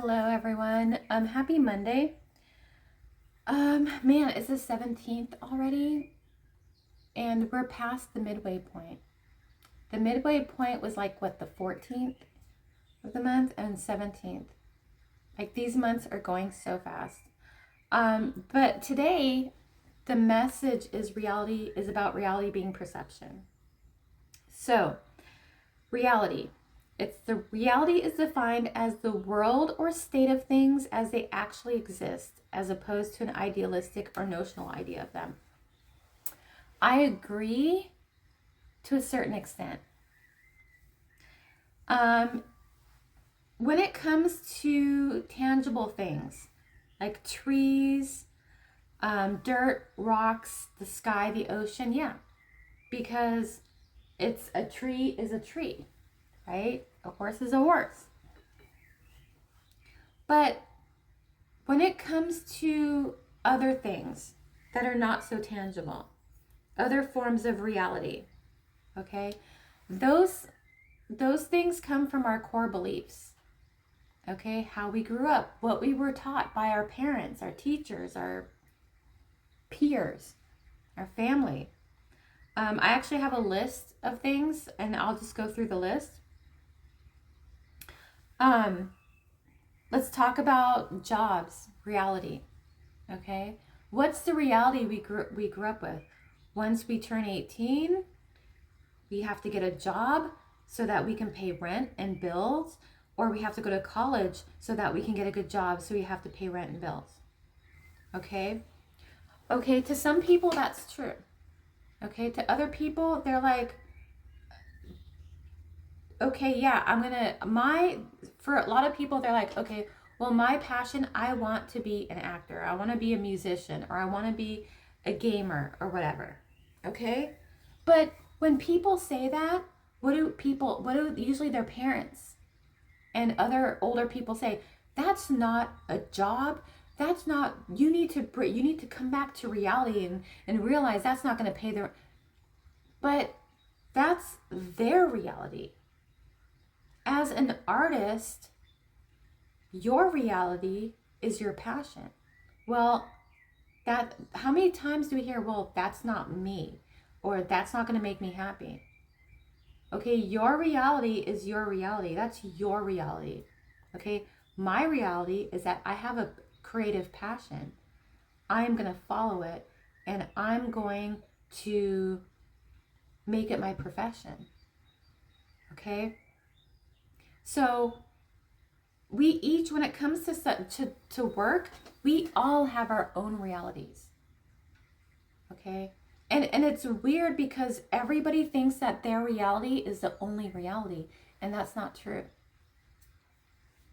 Hello everyone. Happy Monday. Man, it's the 17th already and we're past the midway point. The midway point was like what, the 14th of the month and 17th. Like these months are going so fast. But today the message is about reality being perception. So, reality. Reality is defined as the world or state of things as they actually exist, as opposed to an idealistic or notional idea of them. I agree to a certain extent. When it comes to tangible things like trees, dirt, rocks, the sky, the ocean, yeah, because a tree is a tree, right? A horse is a horse. But when it comes to other things that are not so tangible, other forms of reality, okay, those things come from our core beliefs, okay, how we grew up, what we were taught by our parents, our teachers, our peers, our family. I actually have a list of things and I'll just go through the list. Let's talk about jobs, reality. Okay, what's the reality we grew up with? Once we turn 18, we have to get a job so that we can pay rent and bills, or we have to go to college so that we can get a good job, so we have to pay rent and bills. Okay, to some people that's true. Okay, to other people they're like, okay, yeah, for a lot of people, they're like, okay, well, my passion, I want to be an actor. I want to be a musician, or I want to be a gamer or whatever. Okay? But when people say that, what do usually their parents and other older people say? That's not a job. That's not, you need to come back to reality and realize that's not going to pay their, but that's their reality. As an artist, your reality is your passion. Well, how many times do we hear, well, that's not me, or that's not going to make me happy? Okay, your reality is your reality. That's your reality. Okay, my reality is that I have a creative passion. I'm going to follow it, and I'm going to make it my profession. Okay? So we each, when it comes to work, we all have our own realities. Okay? And it's weird because everybody thinks that their reality is the only reality, and that's not true.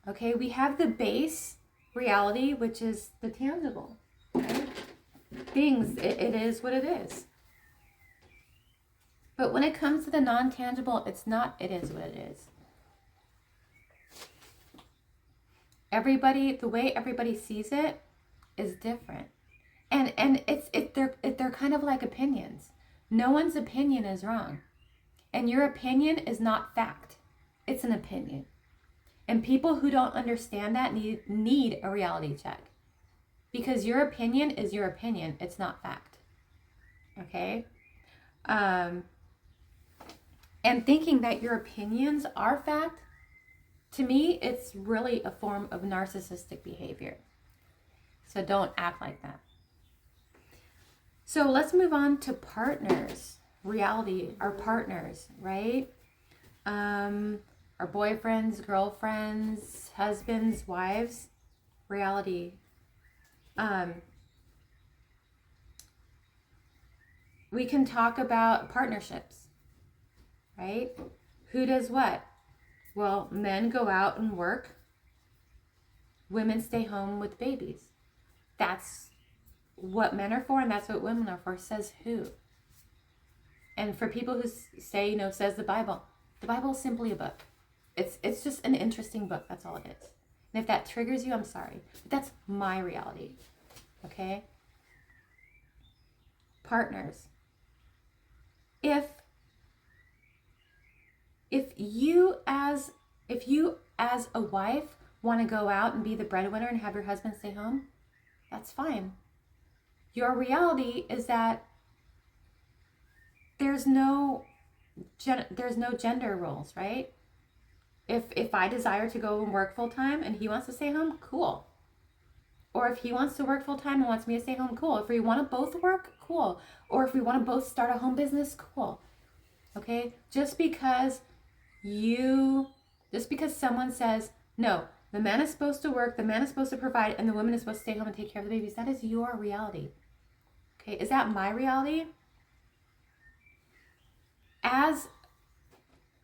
Okay? We have the base reality, which is the tangible. Right? Things, it is what it is. But when it comes to the non-tangible, it's not, it is what it is. The way everybody sees it is different. And they're kind of like opinions. No one's opinion is wrong. And your opinion is not fact. It's an opinion. And people who don't understand that need a reality check. Because your opinion is your opinion. It's not fact. Okay? And thinking that your opinions are fact, to me, it's really a form of narcissistic behavior. So don't act like that. So let's move on to partners. Reality, our partners, right? Our boyfriends, girlfriends, husbands, wives. Reality. We can talk about partnerships, right? Who does what? Well, men go out and work. Women stay home with babies. That's what men are for, and that's what women are for. Says who? And for people who say, says the Bible is simply a book. It's just an interesting book. That's all it is. And if that triggers you, I'm sorry. But that's my reality. Okay? Partners. If you as a wife want to go out and be the breadwinner and have your husband stay home, that's fine. Your reality is that there's no gender roles, right? If I desire to go and work full time and he wants to stay home, cool. Or if he wants to work full time and wants me to stay home, cool. If we want to both work, cool. Or if we want to both start a home business, cool. Okay? Just because someone says, no, the man is supposed to work, the man is supposed to provide, and the woman is supposed to stay home and take care of the babies, that is your reality. Okay? Is that my reality? As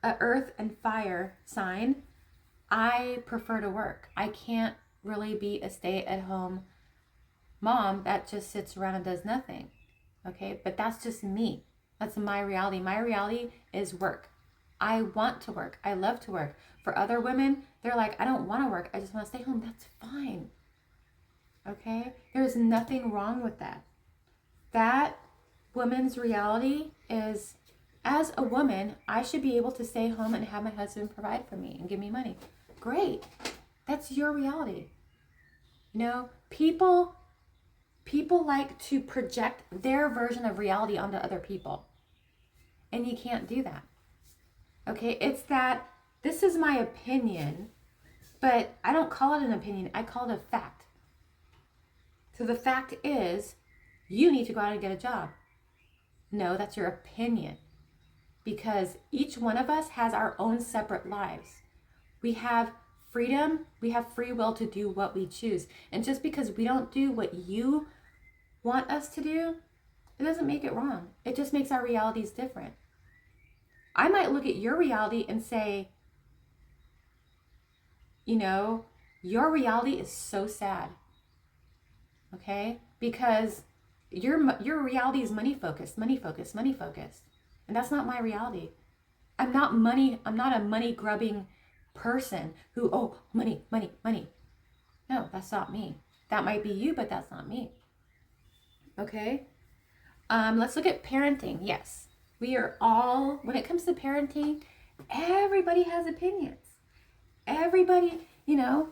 a earth and fire sign, I prefer to work. I can't really be a stay-at-home mom that just sits around and does nothing. Okay? But that's just me. That's my reality. My reality is work. I want to work. I love to work. For other women, they're like, I don't want to work. I just want to stay home. That's fine. Okay? There's nothing wrong with that. That woman's reality is, as a woman, I should be able to stay home and have my husband provide for me and give me money. Great. That's your reality. You know, people like to project their version of reality onto other people. And you can't do that. Okay, it's that this is my opinion, but I don't call it an opinion. I call it a fact. So the fact is, you need to go out and get a job. No, that's your opinion. Because each one of us has our own separate lives. We have freedom, we have free will to do what we choose. And just because we don't do what you want us to do, it doesn't make it wrong. It just makes our realities different. I might look at your reality and say, you know, your reality is so sad. Okay? Because your reality is money focused. And that's not my reality. I'm not a money grubbing person who, oh, money. No, that's not me. That might be you, but that's not me. Okay? Let's look at parenting. Yes. We are all, when it comes to parenting, everybody has opinions. Everybody, you know,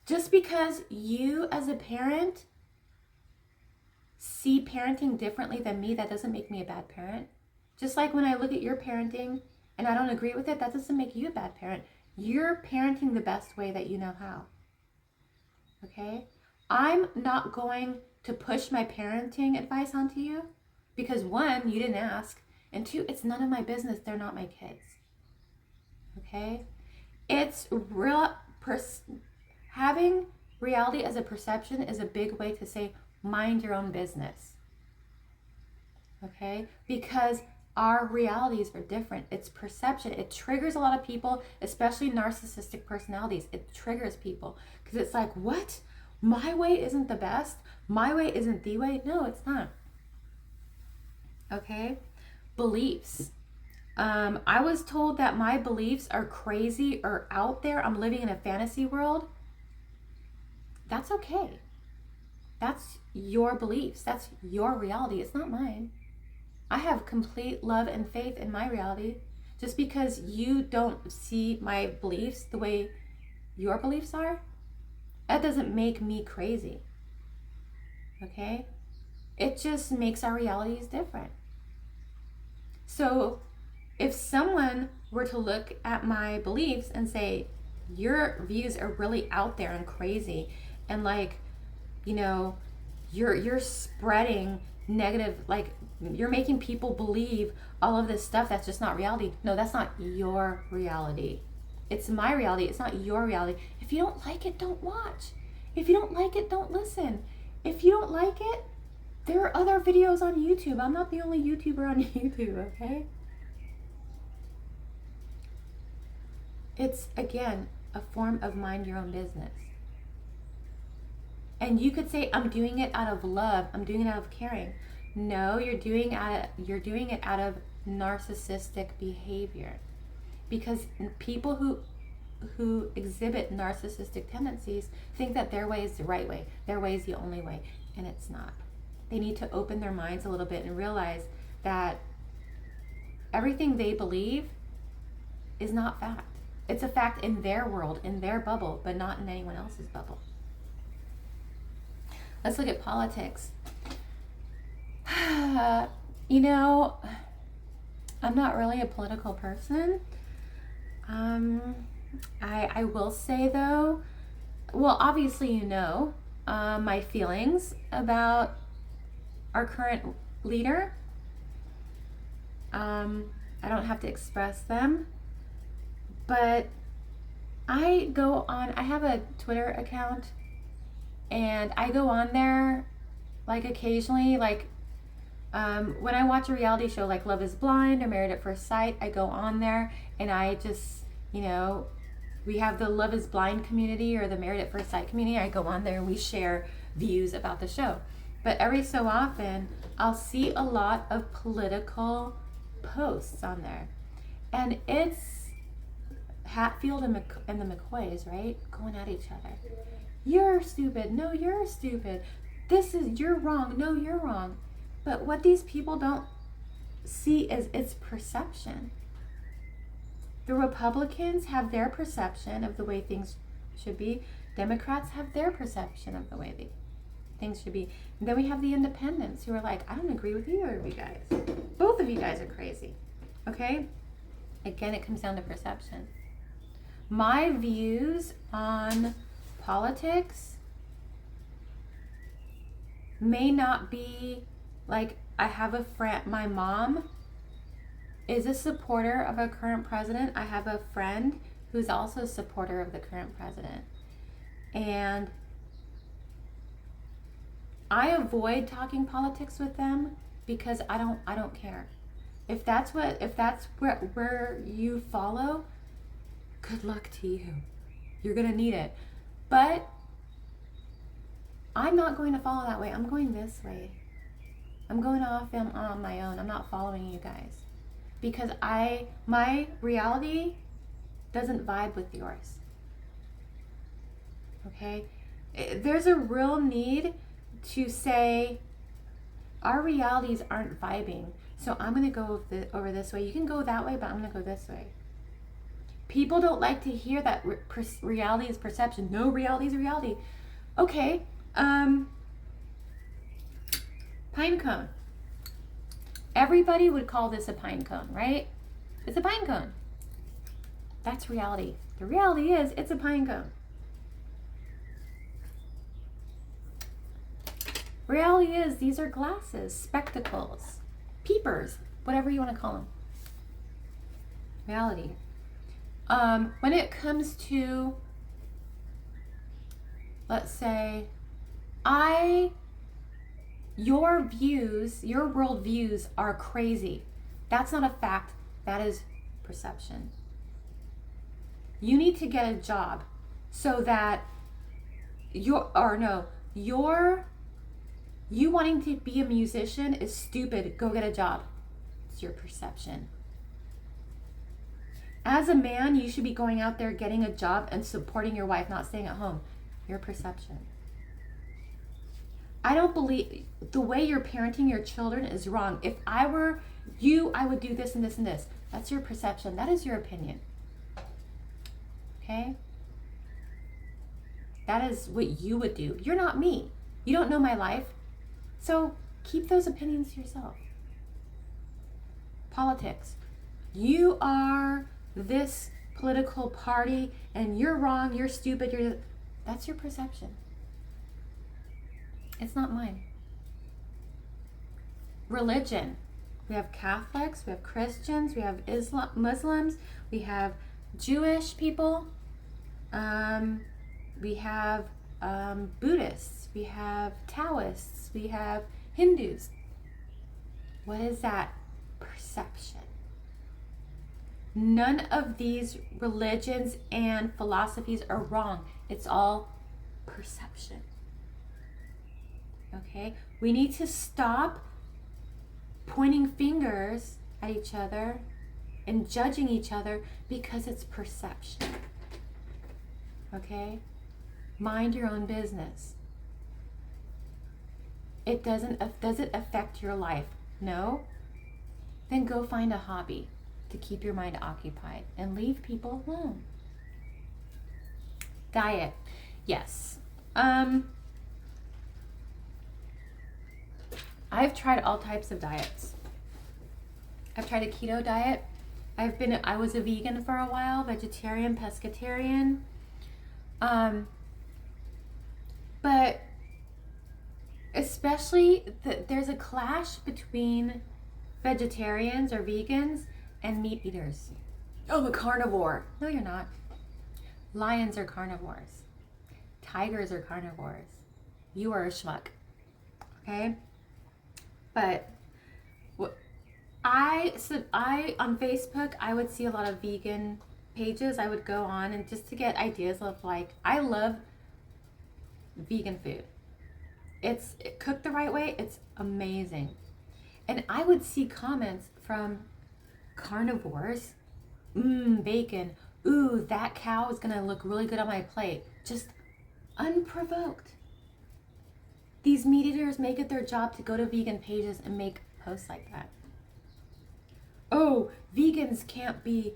just because you as a parent see parenting differently than me, that doesn't make me a bad parent. Just like when I look at your parenting and I don't agree with it, that doesn't make you a bad parent. You're parenting the best way that you know how. Okay? I'm not going to push my parenting advice onto you because, one, you didn't ask, and two, it's none of my business. They're not my kids. Okay? It's real. Having reality as a perception is a big way to say, mind your own business. Okay? Because our realities are different. It's perception. It triggers a lot of people, especially narcissistic personalities. It triggers people because it's like, what? My way isn't the best? My way isn't the way? No, it's not. Okay? Beliefs. I was told that my beliefs are crazy or out there. I'm living in a fantasy world. That's okay. That's your beliefs. That's your reality. It's not mine. I have complete love and faith in my reality. Just because you don't see my beliefs the way your beliefs are, that doesn't make me crazy. Okay? It just makes our realities different. So if someone were to look at my beliefs and say, your views are really out there and crazy, and like, you know, you're spreading negative, like you're making people believe all of this stuff that's just not reality. No, that's not your reality. It's my reality. It's not your reality. If you don't like it, don't watch. If you don't like it, don't listen. If you don't like it, there are other videos on YouTube. I'm not the only YouTuber on YouTube, okay? It's, again, a form of mind your own business. And you could say, I'm doing it out of love. I'm doing it out of caring. No, you're doing it out of narcissistic behavior. Because people who exhibit narcissistic tendencies think that their way is the right way. Their way is the only way. And it's not. They need to open their minds a little bit and realize that everything they believe is not fact. It's a fact in their world, in their bubble, but not in anyone else's bubble. Let's look at politics. You know, I'm not really a political person. I will say though, well, obviously you know my feelings about our current leader. I don't have to express them, but I have a Twitter account, and I go on there like occasionally, like when I watch a reality show like Love is Blind or Married at First Sight, I go on there and I just, you know, we have the Love is Blind community or the Married at First Sight community. I go on there and we share views about the show. But every so often, I'll see a lot of political posts on there. And it's Hatfield and the McCoys, right? Going at each other. You're stupid. No, you're stupid. You're wrong. No, you're wrong. But what these people don't see is its perception. The Republicans have their perception of the way things should be. Democrats have their perception of the way things should be. And then we have the independents who are like, I don't agree with either of you guys. Both of you guys are crazy. Okay? Again, it comes down to perception. My views on politics may not be like, I have a friend, my mom is a supporter of a current president. I have a friend who's also a supporter of the current president. And I avoid talking politics with them because I don't care. If that's where you follow, good luck to you. You're gonna need it. But I'm not going to follow that way. I'm going this way. I'm going off on my own. I'm not following you guys. Because my reality doesn't vibe with yours. Okay? There's a real need to say, our realities aren't vibing, so I'm going to go over this way. You can go that way, but I'm going to go this way. People don't like to hear that reality is perception. No, reality is reality. Okay, pine cone. Everybody would call this a pine cone, right? It's a pine cone. That's reality. The reality is, it's a pine cone. Reality is, these are glasses, spectacles, peepers, whatever you want to call them. Reality. When it comes to, let's say, your views, your world views are crazy. That's not a fact. That is perception. You need to get a job so that you wanting to be a musician is stupid. Go get a job. It's your perception. As a man, you should be going out there getting a job and supporting your wife, not staying at home. Your perception. I don't believe the way you're parenting your children is wrong. If I were you, I would do this and this and this. That's your perception. That is your opinion. Okay? That is what you would do. You're not me. You don't know my life. So keep those opinions to yourself. Politics. You are this political party and you're wrong, you're stupid, that's your perception. It's not mine. Religion. We have Catholics, we have Christians, we have Muslims, we have Jewish people, we have Buddhists, we have Taoists, we have Hindus. What is that? Perception. None of these religions and philosophies are wrong. It's all perception. Okay? We need to stop pointing fingers at each other and judging each other because it's perception. Okay? Mind your own business. Does it affect your life? No? Then go find a hobby to keep your mind occupied and leave people alone. Diet. Yes. I've tried all types of diets. I've tried a keto diet. I was a vegan for a while, vegetarian, pescatarian. But especially there's a clash between vegetarians or vegans and meat eaters. Oh, I'm a carnivore. No, you're not. Lions are carnivores. Tigers are carnivores. You are a schmuck. Okay? But I on Facebook, I would see a lot of vegan pages. I would go on and just to get ideas of like, I love vegan food. It's cooked the right way. It's amazing. And I would see comments from carnivores. Bacon. Ooh, that cow is gonna look really good on my plate. Just unprovoked. These meat eaters make it their job to go to vegan pages and make posts like that. Oh, vegans can't be,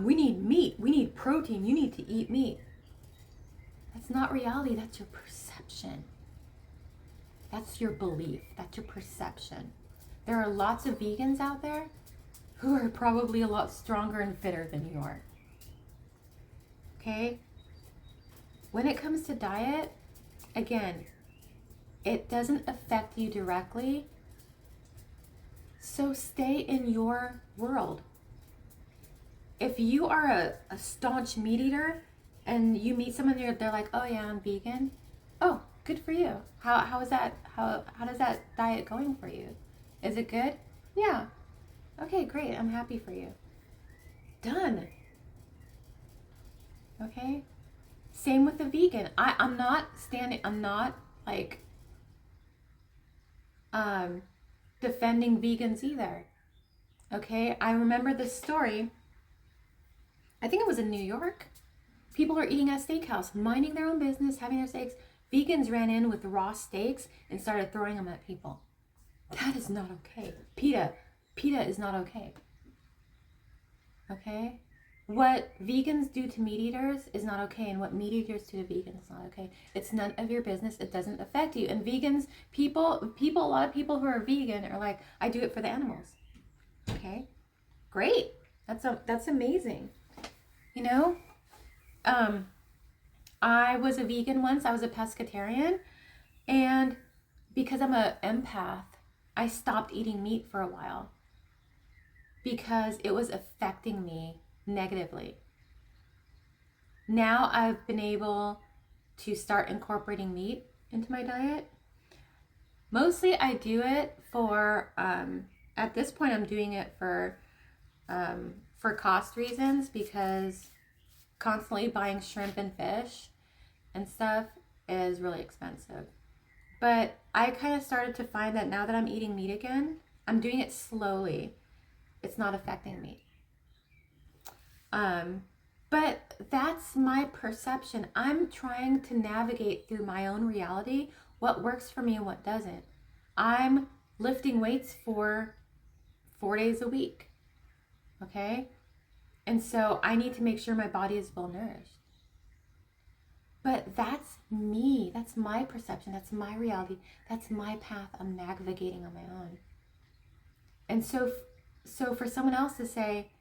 we need meat, we need protein, you need to eat meat. That's not reality, that's your perception. That's your belief, that's your perception. There are lots of vegans out there who are probably a lot stronger and fitter than you are. Okay? When it comes to diet, again, it doesn't affect you directly. So stay in your world. If you are a staunch meat eater and you meet someone, they're like, oh yeah, I'm vegan. Oh, good for you. How is that? How does that diet going for you? Is it good? Yeah. Okay, great. I'm happy for you. Done. Okay? Same with the vegan. I'm not like defending vegans either. Okay? I remember this story. I think it was in New York. People are eating at a steakhouse, minding their own business, having their steaks. Vegans ran in with raw steaks and started throwing them at people. That is not okay. PETA is not okay. Okay? What vegans do to meat eaters is not okay, and what meat eaters do to vegans is not okay. It's none of your business. It doesn't affect you. And vegans, a lot of people who are vegan are like, I do it for the animals. Okay? Great. That's amazing. You know? I was a vegan once. I was a pescatarian. And because I'm an empath, I stopped eating meat for a while because it was affecting me negatively. Now I've been able to start incorporating meat into my diet. Mostly I do it for, at this point I'm doing it for cost reasons, because constantly buying shrimp and fish and stuff is really expensive. But I kind of started to find that now that I'm eating meat again, I'm doing it slowly. It's not affecting me. But that's my perception. I'm trying to navigate through my own reality, what works for me and what doesn't. I'm lifting weights for 4 days a week. Okay? And so I need to make sure my body is well nourished. But that's me. That's my perception. That's my reality. That's my path I'm navigating on my own. And so for someone else to say,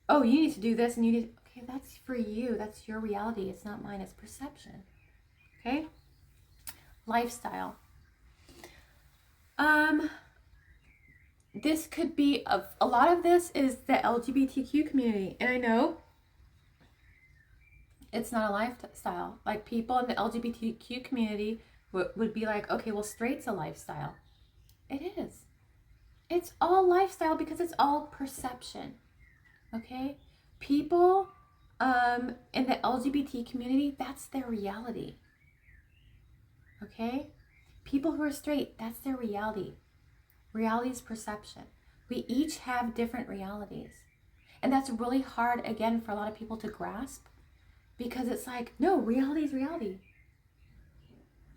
oh, you need to do this and you need, okay, that's for you. That's your reality. It's not mine. It's perception. Okay? Lifestyle. This could be, a lot of this is the LGBTQ community. And I know it's not a lifestyle. Like, people in the LGBTQ community would be like, okay, well, straight's a lifestyle. It is. It's all lifestyle because it's all perception. Okay? People in the LGBT community, that's their reality. Okay? People who are straight, that's their reality. Reality is perception. We each have different realities. And that's really hard, again, for a lot of people to grasp, because it's like, no, reality is reality.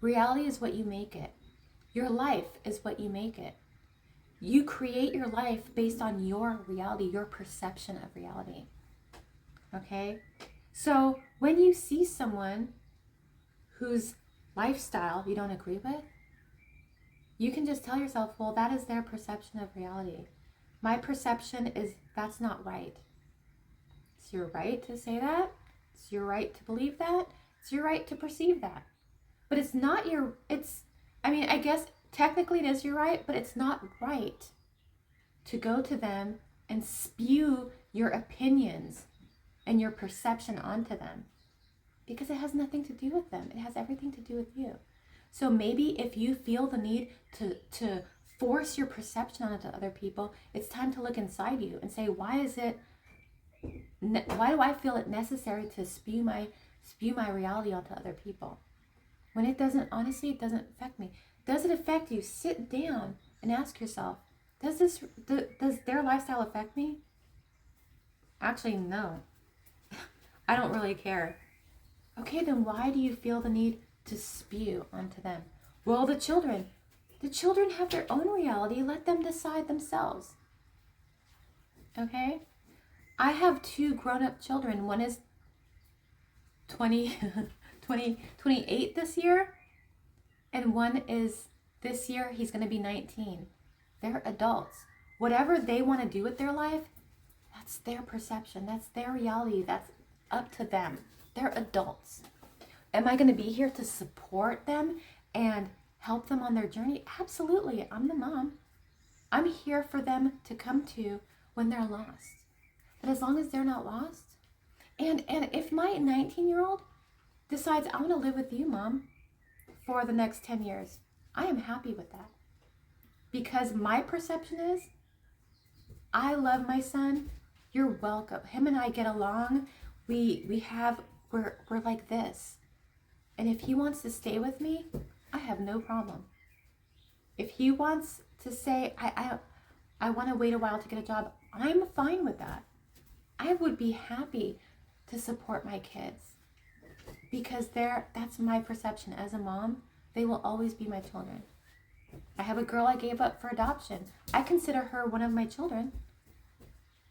Reality is what you make it. Your life is what you make it. You create your life based on your reality, your perception of reality. Okay? So when you see someone whose lifestyle you don't agree with, you can just tell yourself, well, that is their perception of reality. My perception is that's not right. It's your right to say that. It's your right to believe that. It's your right to perceive that. But it's not your, I guess technically it is your right, but it's not right to go to them and spew your opinions and your perception onto them, because it has nothing to do with them. It has everything to do with you. So maybe if you feel the need to force your perception onto other people, it's time to look inside you and say, why do I feel it necessary to spew my reality onto other people? When it doesn't, honestly, it doesn't affect me. Does it affect you? Sit down and ask yourself, does their lifestyle affect me? Actually, no. I don't really care. Okay, then why do you feel the need to spew onto them? Well, the children have their own reality. Let them decide themselves. Okay? I have 2 grown-up children. One is 28 this year, and one is this year, he's going to be 19. They're adults. Whatever they want to do with their life, that's their perception. That's their reality. That's up to them. They're adults. Am I going to be here to support them and help them on their journey? Absolutely. I'm the mom. I'm here for them to come to when they're lost. But as long as they're not lost, and if my 19-year-old decides, I want to live with you, Mom, for the next 10 years, I am happy with that. Because my perception is, I love my son. You're welcome. Him and I get along. We're like this. And if he wants to stay with me, I have no problem. If he wants to say, I want to wait a while to get a job, I'm fine with that. I would be happy to support my kids, because that's my perception as a mom. They will always be my children. I have a girl I gave up for adoption. I consider her one of my children.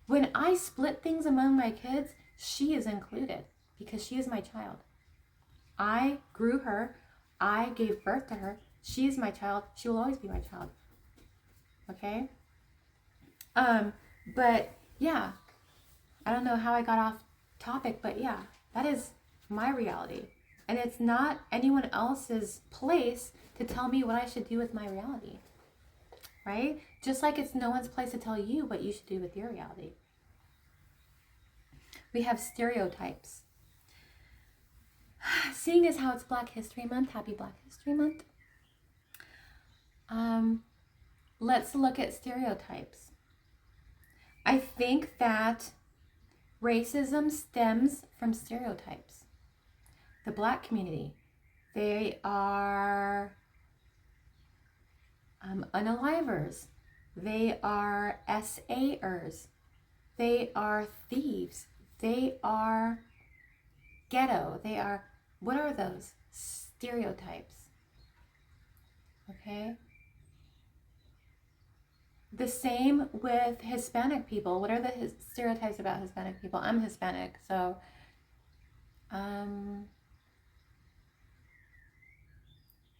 When I split things among my kids, she is included because she is my child. I grew her. I gave birth to her. She is my child. She will always be my child. Okay? But yeah, I don't know how I got off topic, but yeah, that is my reality. And it's not anyone else's place to tell me what I should do with my reality. Right? Just like it's no one's place to tell you what you should do with your reality. We have stereotypes. Seeing as how it's Black History Month, happy Black History Month. Let's look at stereotypes. I think that racism stems from stereotypes. The Black community, they are unalivers. They are SAers. They are thieves. They are ghetto. They are, what are those? Stereotypes. Okay? The same with Hispanic people. What are the stereotypes about Hispanic people? I'm Hispanic, so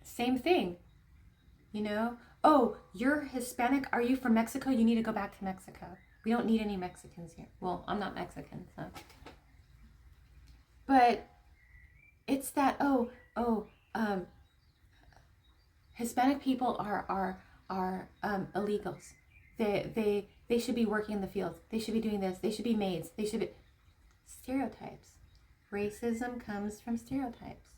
same thing. You know? Oh, you're Hispanic? Are you from Mexico? You need to go back to Mexico. We don't need any Mexicans here. Well, I'm not Mexican, so. But it's that, Hispanic people are illegals. They should be working in the fields. They should be doing this. They should be maids. They should be stereotypes. Racism comes from stereotypes.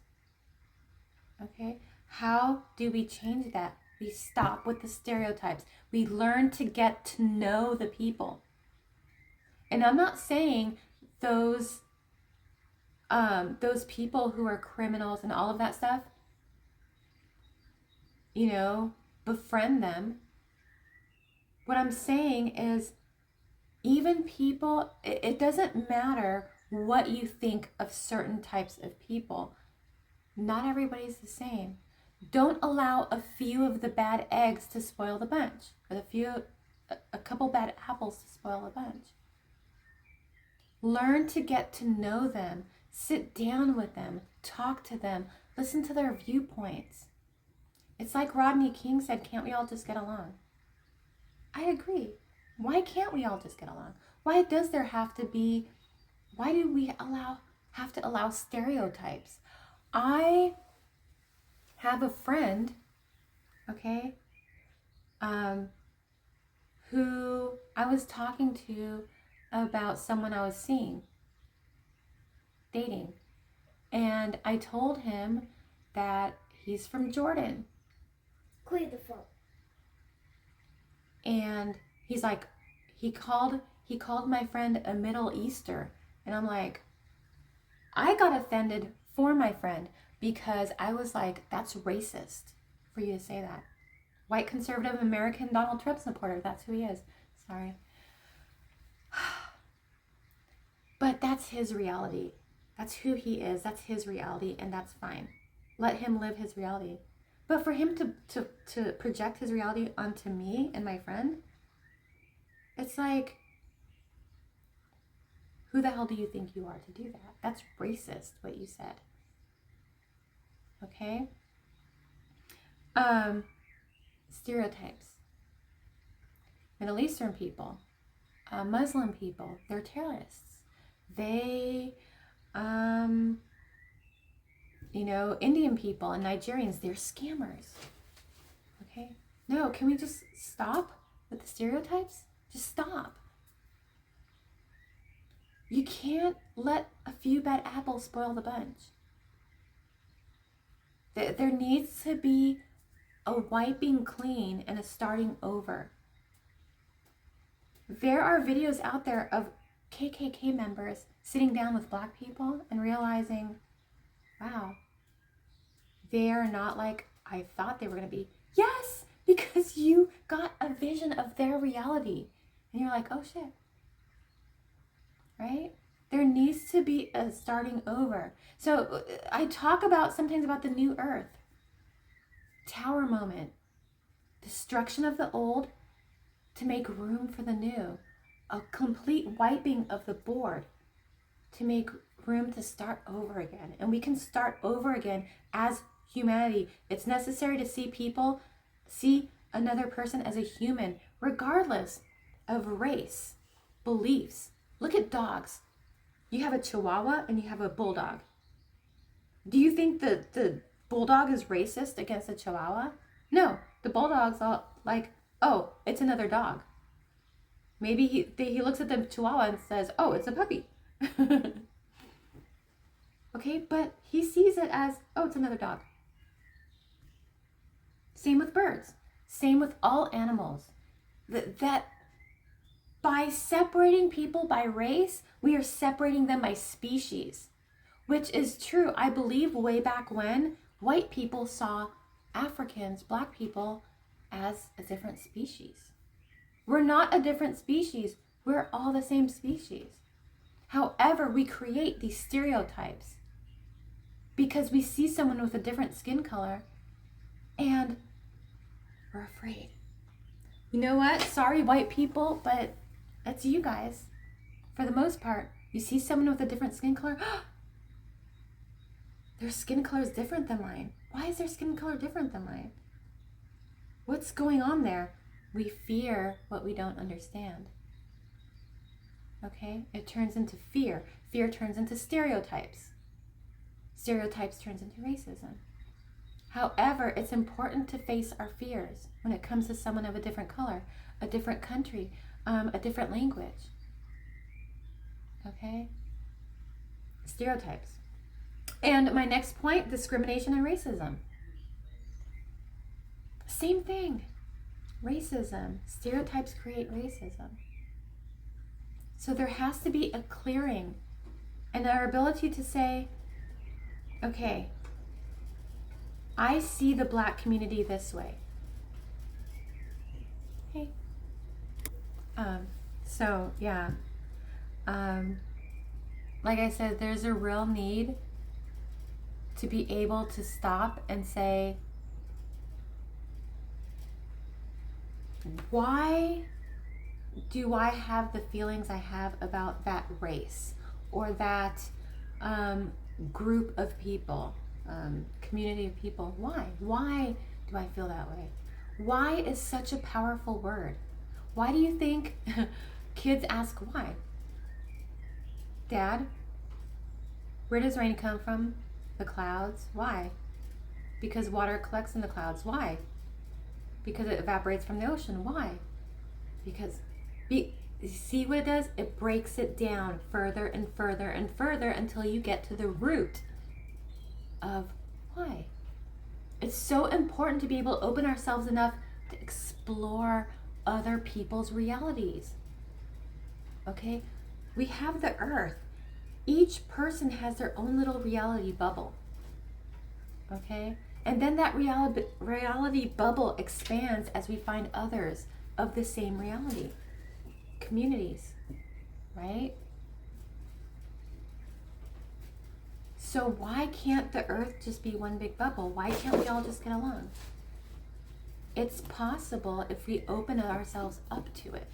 Okay? How do we change that? We stop with the stereotypes. We learn to get to know the people. And I'm not saying those people who are criminals and all of that stuff, befriend them. What I'm saying is, even people, it doesn't matter what you think of certain types of people. Not everybody's the same. Don't allow a few of the bad eggs to spoil the bunch, or a couple bad apples to spoil the bunch. Learn to get to know them. Sit down with them. Talk to them. Listen to their viewpoints. It's like Rodney King said, can't we all just get along? I agree. Why can't we all just get along? Why does there have to be, why do we have to allow stereotypes? I have a friend, okay, who I was talking to about someone I was seeing, dating. And I told him that he's from Jordan. Clear the phone. And he's like, he called my friend a Middle Easter. And I'm like, I got offended for my friend because I was like, that's racist for you to say that. White conservative American Donald Trump supporter, that's who he is. Sorry. But that's his reality. That's who he is. That's his reality, and that's fine. Let him live his reality. But for him to project his reality onto me and my friend, it's like, who the hell do you think you are to do that? That's racist, what you said. Okay? Stereotypes. Middle Eastern people, Muslim people, they're terrorists. They, Indian people and Nigerians, they're scammers. Okay? No, can we just stop with the stereotypes? Just stop. You can't let a few bad apples spoil the bunch. There needs to be a wiping clean and a starting over. There are videos out there of KKK members sitting down with black people and realizing, wow, they are not like I thought they were going to be. Yes, because you got a vision of their reality. And you're like, oh shit. Right? There needs to be a starting over. So I talk sometimes about the new earth. Tower moment. Destruction of the old to make room for the new. A complete wiping of the board to make room to start over again. And we can start over again as humanity. It's necessary to see another person as a human, regardless of race, beliefs. Look at dogs. You have a Chihuahua and you have a Bulldog. Do you think the Bulldog is racist against the Chihuahua? No, the Bulldog's all like, oh, it's another dog. Maybe he looks at the Chihuahua and says, oh, it's a puppy. Okay, but he sees it as, oh, it's another dog. Same with birds. Same with all animals. That by separating people by race, we are separating them by species, which is true. I believe way back when, white people saw Africans, black people, as a different species. We're not a different species. We're all the same species. However, we create these stereotypes because we see someone with a different skin color and we're afraid. You know what? Sorry, white people, but that's you guys. For the most part, you see someone with a different skin color, their skin color is different than mine. Why is their skin color different than mine? What's going on there? We fear what we don't understand. Okay? It turns into fear. Fear turns into stereotypes. Stereotypes turns into racism. However, it's important to face our fears when it comes to someone of a different color, a different country, a different language. Okay? Stereotypes. And my next point, discrimination and racism. Same thing. Racism. Stereotypes create racism. So there has to be a clearing and our ability to say, okay, I see the black community this way. Hey. So yeah. Like I said, there's a real need to be able to stop and say, why do I have the feelings I have about that race or that group of people, community of people? Why? Why do I feel that way? Why is such a powerful word? Why do you think kids ask why? Dad, where does rain come from? The clouds. Why? Because water collects in the clouds. Why? Because it evaporates from the ocean. Why? Because, see what it does? It breaks it down further and further and further until you get to the root of why. It's so important to be able to open ourselves enough to explore other people's realities. Okay? We have the earth. Each person has their own little reality bubble. Okay? And then that reality bubble expands as we find others of the same reality. Communities. Right? So why can't the earth just be one big bubble? Why can't we all just get along? It's possible if we open ourselves up to it.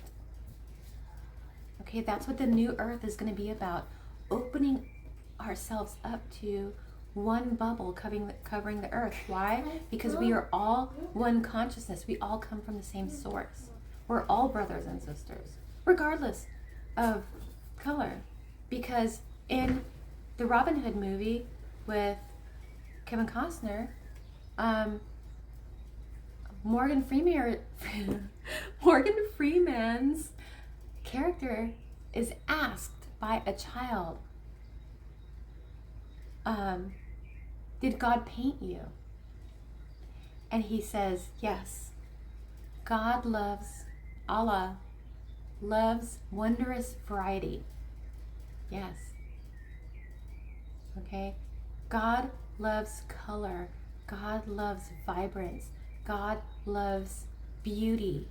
Okay, that's what the new earth is going to be about. Opening ourselves up to one bubble covering the earth. Why? Because we are all one consciousness. We all come from the same source. We're all brothers and sisters, regardless of color. Because in the Robin Hood movie with Kevin Costner, Morgan Freeman's character is asked by a child, did God paint you? And he says, yes. Allah loves wondrous variety. Yes. Okay? God loves color. God loves vibrance. God loves beauty.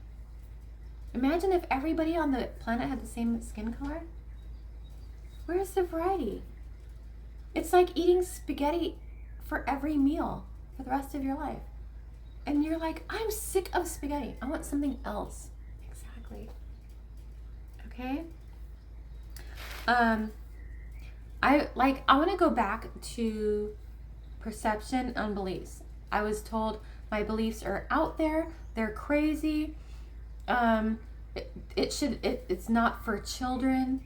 Imagine if everybody on the planet had the same skin color. Where's the variety? It's like eating spaghetti for every meal for the rest of your life. And you're like, I'm sick of spaghetti. I want something else. Exactly. Okay? I want to go back to perception and beliefs. I was told my beliefs are out there. They're crazy. It's not for children.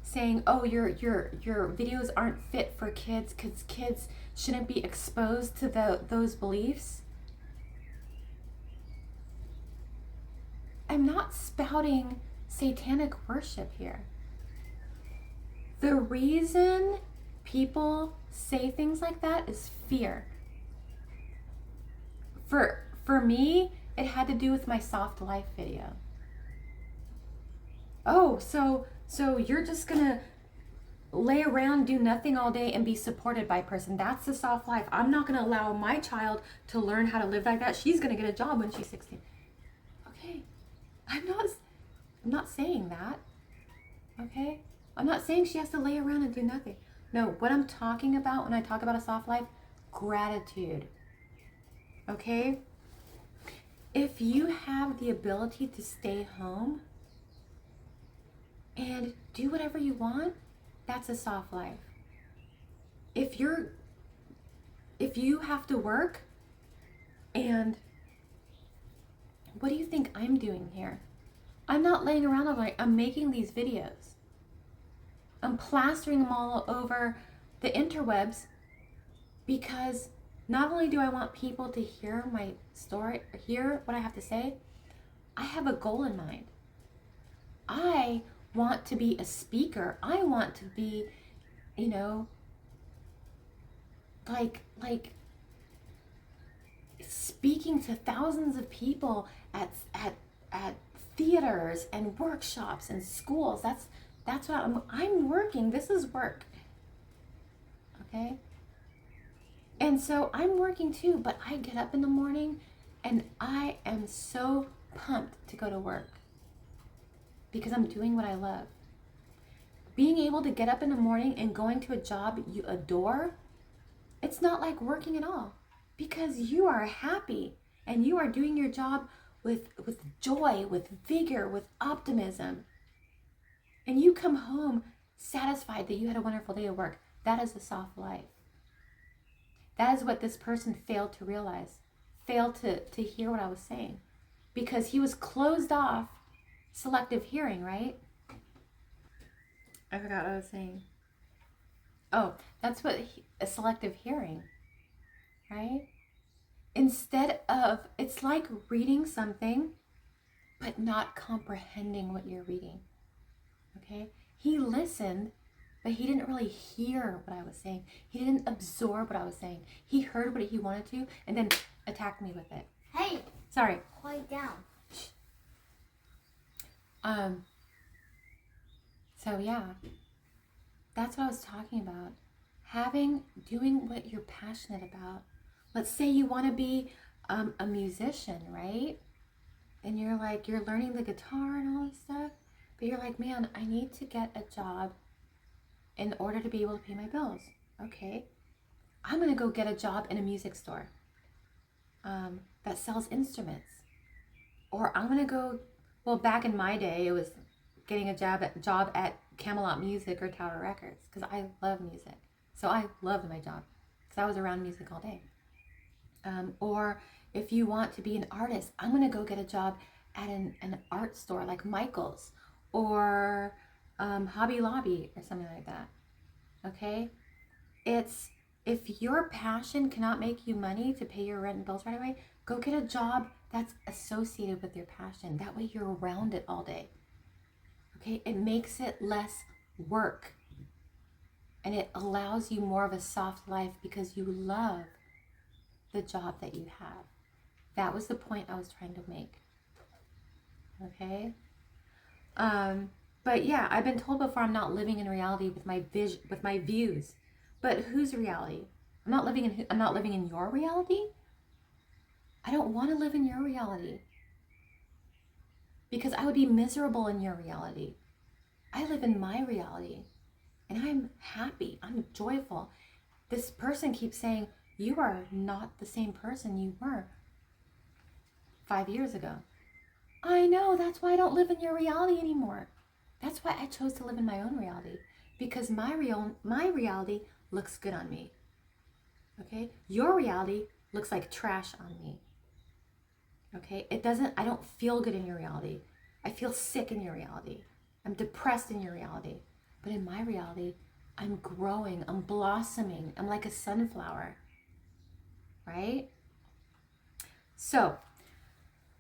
Saying, oh, your videos aren't fit for kids because kids shouldn't be exposed to those beliefs. I'm not spouting satanic worship here. The reason people say things like that is fear. For me, it had to do with my soft life video. Oh, so you're just gonna lay around, do nothing all day and be supported by a person. That's the soft life. I'm not gonna allow my child to learn how to live like that. She's gonna get a job when she's 16. Okay, I'm not saying that. Okay, I'm not saying she has to lay around and do nothing. No, what I'm talking about when I talk about a soft life, gratitude. Okay, if you have the ability to stay home and do whatever you want, that's a soft life. If you have to work, and what do you think I'm doing here? I'm not laying around all night. I'm making these videos. I'm plastering them all over the interwebs because not only do I want people to hear my story, hear what I have to say, I have a goal in mind. I want to be a speaker. I want to be, like speaking to thousands of people at theaters and workshops and schools. That's what I'm working. This is work. Okay? And so I'm working too, but I get up in the morning and I am so pumped to go to work because I'm doing what I love. Being able to get up in the morning and going to a job you adore, it's not like working at all because you are happy and you are doing your job with joy, with vigor, with optimism. And you come home satisfied that you had a wonderful day at work. That is a soft life. That is what this person failed to realize, failed to hear what I was saying, because he was closed off selective hearing, right? I forgot what I was saying. Oh, that's what a selective hearing, right? Instead of, it's like reading something, but not comprehending what you're reading, okay? He listened, but he didn't really hear what I was saying. He didn't absorb what I was saying. He heard what he wanted to and then attacked me with it. Hey! Sorry. Quiet down. So yeah, that's what I was talking about. Doing what you're passionate about. Let's say you want to be a musician, right? And you're learning the guitar and all this stuff, but you're like, man, I need to get a job in order to be able to pay my bills. Okay, I'm gonna go get a job in a music store that sells instruments. Or I'm gonna go, well, back in my day, it was getting a job at Camelot Music or Tower Records, because I love music. So I loved my job because I was around music all day. Or if you want to be an artist, I'm gonna go get a job at an art store like Michael's or Hobby Lobby or something like that. Okay? It's, if your passion cannot make you money to pay your rent and bills right away, go get a job that's associated with your passion. That way you're around it all day. Okay? It makes it less work. And it allows you more of a soft life because you love the job that you have. That was the point I was trying to make. Okay? But yeah, I've been told before I'm not living in reality with my views. But whose reality? I'm not living in your reality. I don't want to live in your reality, because I would be miserable in your reality. I live in my reality, and I'm happy. I'm joyful. This person keeps saying, you are not the same person you were 5 years ago. I know, that's why I don't live in your reality anymore. That's why I chose to live in my own reality, because my reality looks good on me. Okay? Your reality looks like trash on me. Okay? I don't feel good in your reality. I feel sick in your reality. I'm depressed in your reality. But in my reality, I'm growing, I'm blossoming. I'm like a sunflower. Right? So,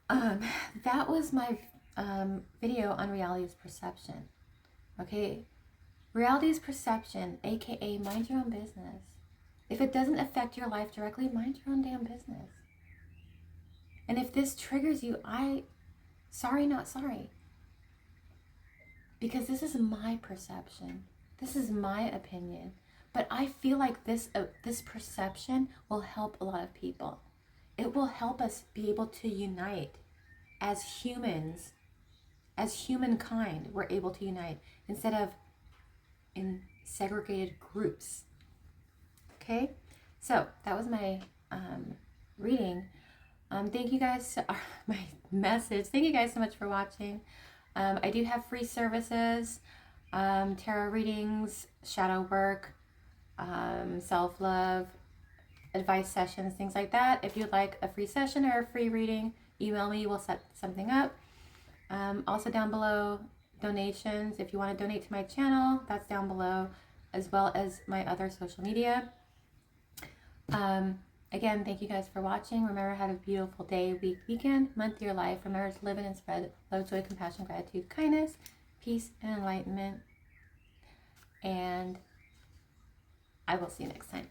that was my video on reality is perception. Okay? Reality is perception, aka mind your own business. If it doesn't affect your life directly, mind your own damn business. And if this triggers you, sorry, not sorry. Because this is my perception. This is my opinion. But I feel like this perception will help a lot of people. It will help us be able to unite as humans, as humankind. We're able to unite instead of in segregated groups. Okay, so that was my reading. Thank you guys, my message. Thank you guys so much for watching. I do have free services, tarot readings, shadow work, self-love, advice sessions, things like that. If you'd like a free session or a free reading, email me, we'll set something up. Also down below, donations. If you want to donate to my channel, that's down below, as well as my other social media. Again, thank you guys for watching. Remember, have a beautiful day, week, weekend, month, year, life. Remember to live in and spread love, joy, compassion, gratitude, kindness, peace, and enlightenment. And I will see you next time.